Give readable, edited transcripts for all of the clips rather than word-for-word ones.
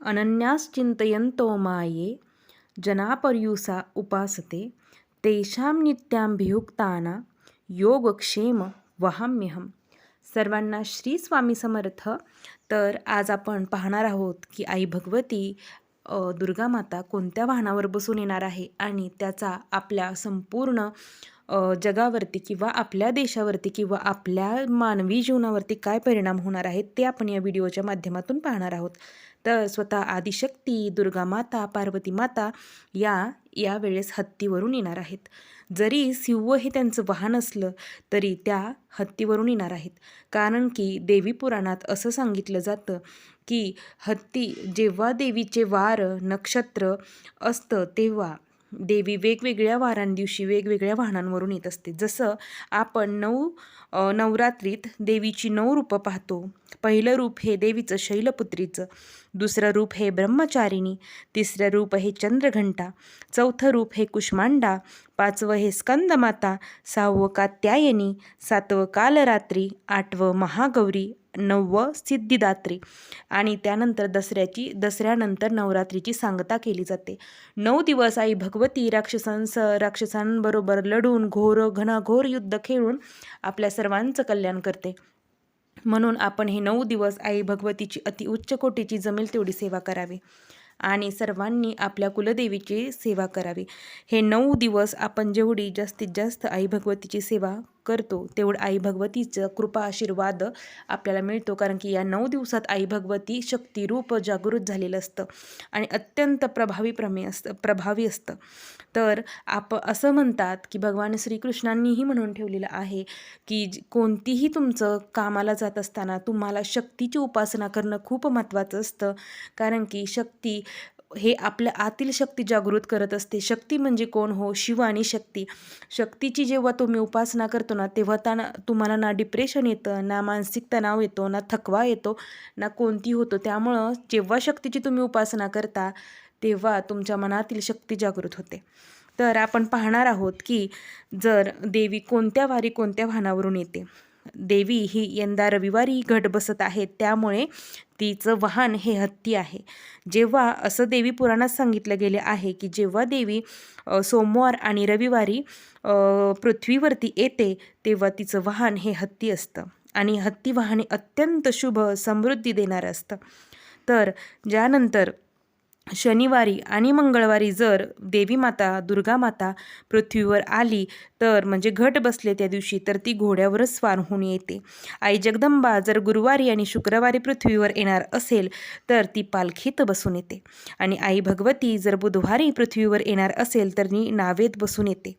अनन्याश्चिन्तयन्तो माये जनापर्युषा उपासते तेषां नित्याभियुक्ताना योगक्षेम वहाम्यहम. सर्वांना श्री स्वामी समर्थ. तर आज आपण पाहणार आहोत की आई भगवती दुर्गा माता कोणत्या वाहनावर बसून येणार आहे आणि त्याचा आपल्या संपूर्ण जगावरती किंवा आपल्या देशावरती किंवा आपल्या मानवी जीवनावरती काय परिणाम होणार आहेत ते आपण या व्हिडिओच्या माध्यमातून पाहणार आहोत. तर स्वतः आदिशक्ती दुर्गा माता पार्वती माता या वेळेस हत्तीवरून येणार आहेत. जरी सिंह हे त्यांचं वाहन असलं तरी त्या हत्तीवरून येणार आहेत. कारण की देवी पुराणात असं सांगितलं जातं की हत्ती जेव्हा देवीचे वार नक्षत्र असतं तेव्हा देवी वेगवेगळ्या वारांदिवशी वेगवेगळ्या वाहनांवरून येत असते. जसं आपण नवरात्रीत देवीची 9 रूपं पाहतो. पहिलं रूप हे देवीचं शैलपुत्रीचं, दुसरं रूप हे ब्रह्मचारिणी, तिसरं रूप हे चंद्रघंटा, चौथं रूप हे कुष्मांडा, पाचवं हे स्कंदमाता, सहावं कात्यायनी, सातवं कालरात्री, आठवं महागौरी, 9वं सिद्धिदात्री आणि त्यानंतर दसऱ्यानंतर नवरात्रीची सांगता केली जाते. 9 दिवस आई भगवती राक्षसांबरोबर लढून घनघोर युद्ध खेळून आपल्या सर्वांचं कल्याण करते. म्हणून आपण हे 9 दिवस आई भगवतीची अतिउच्च कोटीची जमेल तेवढी सेवा करावी आणि सर्वांनी आपल्या कुलदेवीची सेवा करावी. हे 9 दिवस आपण जेवढी जास्तीत जास्त आई भगवतीची सेवा करतो तेवढं आई भगवतीचं कृपा आशीर्वाद आपल्याला मिळतो. कारण की या 9 दिवसात आई भगवती शक्तिरूप जागृत झालेलं असतं आणि अत्यंत प्रभावी असतं. तर असं म्हणतात की भगवान श्रीकृष्णांनीही म्हणून ठेवलेलं आहे की कोणतीही तुमचं कामाला जात असताना तुम्हाला शक्तीची उपासना करणं खूप महत्त्वाचं असतं. कारण की शक्ती हे आपल्या आतील शक्ती जागृत करत असते. शक्ती म्हणजे कोण? हो, शिव आणि शक्ती. शक्तीची जेव्हा तुम्ही उपासना करतो ना तेव्हा तुम्हाला ना डिप्रेशन येतं, ना मानसिक तणाव येतो, ना थकवा येतो, ना कोणती होतो. त्यामुळं जेव्हा शक्तीची तुम्ही उपासना करता तेव्हा तुमच्या मनातील शक्ती जागृत होते. तर आपण पाहणार आहोत की जर देवी कोणत्या वाहनावरून येते. देवी ही यंदा रविवारी घट बसत आहे त्यामुळे तिचं वाहन हे हत्ती आहे. जेव्हा असं देवी पुराणात सांगितलं गेले आहे की जेव्हा देवी सोमवार आणि रविवारी पृथ्वीवरती येते तेव्हा तिचं वाहन हे हत्ती असतं आणि हत्ती वाहन अत्यंत शुभ समृद्धी देणारं असतं. तर ज्यानंतर शनिवारी आणि मंगळवारी जर देवी माता दुर्गा माता पृथ्वीवर आली तर म्हणजे घट बसले त्या दिवशी तर ती घोड्यावरच स्वार होऊन येते. आई जगदंबा जर गुरुवारी आणि शुक्रवारी पृथ्वीवर येणार असेल तर ती पालखीत बसून येते आणि आई भगवती जर बुधवारी पृथ्वीवर येणार असेल तर ती नावेत बसून येते.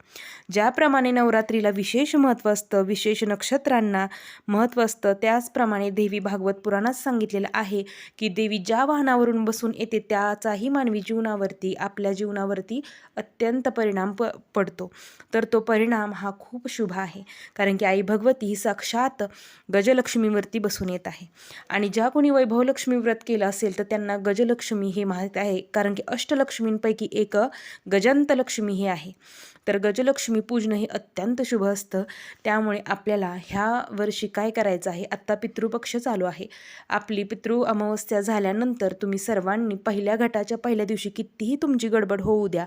ज्याप्रमाणे नवरात्रीला विशेष महत्त्व असतं, विशेष नक्षत्रांना महत्त्व असतं, त्याचप्रमाणे देवी भागवत पुराणात सांगितलेलं आहे की देवी ज्या वाहनावरून बसून येते त्याचाही मानवी जीवनावरती आपल्या जीवनावरती अत्यंत परिणाम पडतो. तर तो परिणाम हा खूप शुभ आहे. कारण की आई भगवती ही साक्षात गजलक्ष्मीवरती बसून येत आहे आणि ज्या कोणी वैभवलक्ष्मी व्रत केलं असेल तर त्यांना गजलक्ष्मी हे माहीत आहे. कारण की अष्टलक्ष्मींपैकी एक गजंतलक्ष्मी हे आहे. तर गजलक्ष्मी पूजन हे अत्यंत शुभ असतं. त्यामुळे आपल्याला ह्या वर्षी काय करायचं आहे, आत्ता पितृपक्ष चालू आहे. आपली पितृ अमावस्या झाल्यानंतर तुम्ही सर्वांनी पहिल्या घटाच्या पहिल्या दिवशी कितीही तुमची गडबड होऊ द्या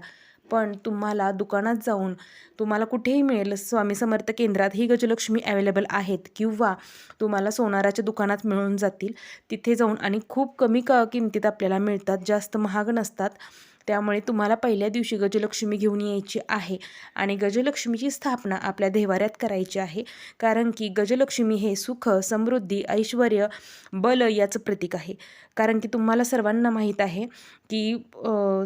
पण तुम्हाला दुकानात जाऊन तुम्हाला कुठेही मिळेल स्वामी समर्थ केंद्रात ही गजलक्ष्मी अवेलेबल आहेत किंवा तुम्हाला सोनाराच्या दुकानात मिळून जातील. तिथे जाऊन आणि खूप कमी किमतीत आपल्याला मिळतात, जास्त महाग नसतात. त्यामुळे तुम्हाला पहिल्या दिवशी गजलक्ष्मी घेऊन यायची आहे आणि गजलक्ष्मीची स्थापना आपल्या देवाऱ्यात करायची आहे. कारण की गजलक्ष्मी हे सुख समृद्धी ऐश्वर्य बल याचं प्रतीक आहे. कारण की तुम्हाला सर्वांना माहीत आहे की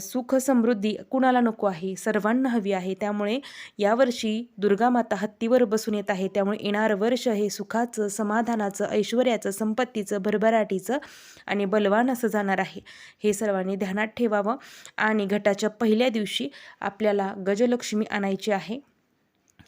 सुख समृद्धी कुणाला नको आहे, सर्वांना हवी आहे. त्यामुळे यावर्षी दुर्गा माता हत्तीवर बसून येत आहे. त्यामुळे येणारं वर्ष हे सुखाचं समाधानाचं ऐश्वर्याचं संपत्तीचं भरभराटीचं आणि बलवान असं जाणार आहे. हे सर्वांनी ध्यानात ठेवावं आणि घटाच्या पहिल्या दिवशी आपल्याला गजलक्ष्मी आणायची आहे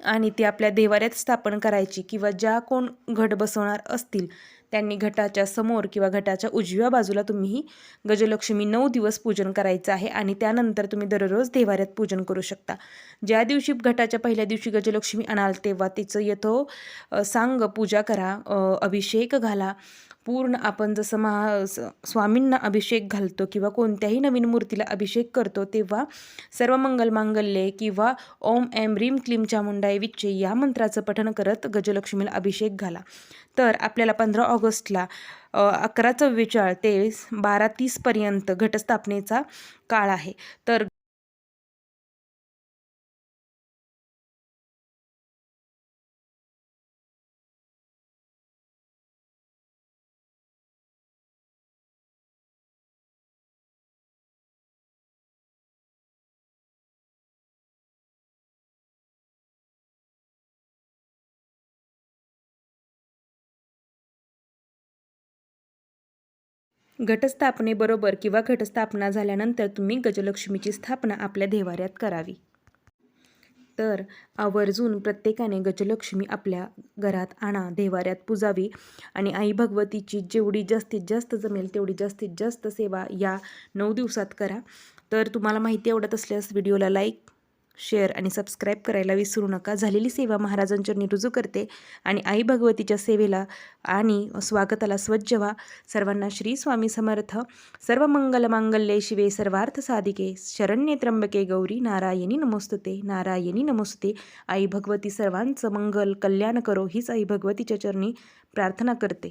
आणि ती आपल्या देवाऱ्यात स्थापन करायची किंवा ज्या कोण घट बसवणार असतील त्यांनी घटाच्या समोर किंवा घटाच्या उजव्या बाजूला तुम्ही गजलक्ष्मी 9 दिवस पूजन करायचं आहे आणि त्यानंतर तुम्ही दररोज देवाऱ्यात पूजन करू शकता. ज्या दिवशी घटाच्या पहिल्या दिवशी गजलक्ष्मी आणाल तेव्हा तिचं सांग पूजा करा, अभिषेक घाला, पूर्ण आपण जसं स्वामींना अभिषेक घालतो किंवा कोणत्याही नवीन मूर्तीला अभिषेक करतो, तेव्हा सर्व मंगलमांगल्ये किंवा ओम ऐं ह्रीं क्लीं चामुंडाय विच्चे या मंत्राचं पठण करत गजलक्ष्मीला अभिषेक घाला. तर आपल्याला 15 ऑगस्टला 11:44 ते 12:30 पर्यंत घटस्थापनेचा काळ आहे. तर घटस्थापनेबरोबर किंवा घटस्थापना झाल्यानंतर तुम्ही गजलक्ष्मीची स्थापना आपल्या देवाऱ्यात करावी. तर आवर्जून प्रत्येकाने गजलक्ष्मी आपल्या घरात आणा, देवाऱ्यात पुजावी आणि आई भगवतीची जेवढी जास्तीत जास्त जमेल तेवढी जास्तीत जास्त सेवा या 9 दिवसात करा. तर तुम्हाला माहिती आवडत असल्यास व्हिडिओला लाईक, शेअर आणि सबस्क्राईब करायला विसरू नका. झालेली सेवा महाराजांचरणी रुजू करते आणि आई भगवतीच्या सेवेला आणि स्वागताला सज्ज व्हा. सर्वांना श्री स्वामी समर्थ. सर्व मंगल मांगल्ये शिवे सर्वार्थ साधिके शरण्ये त्र्यंबके गौरी नारायणी नमोस्तुते. नारायणी नमोस्तुते. आई भगवती सर्वांचं मंगल कल्याण करो हीच आई भगवतीच्या चरणी प्रार्थना करते.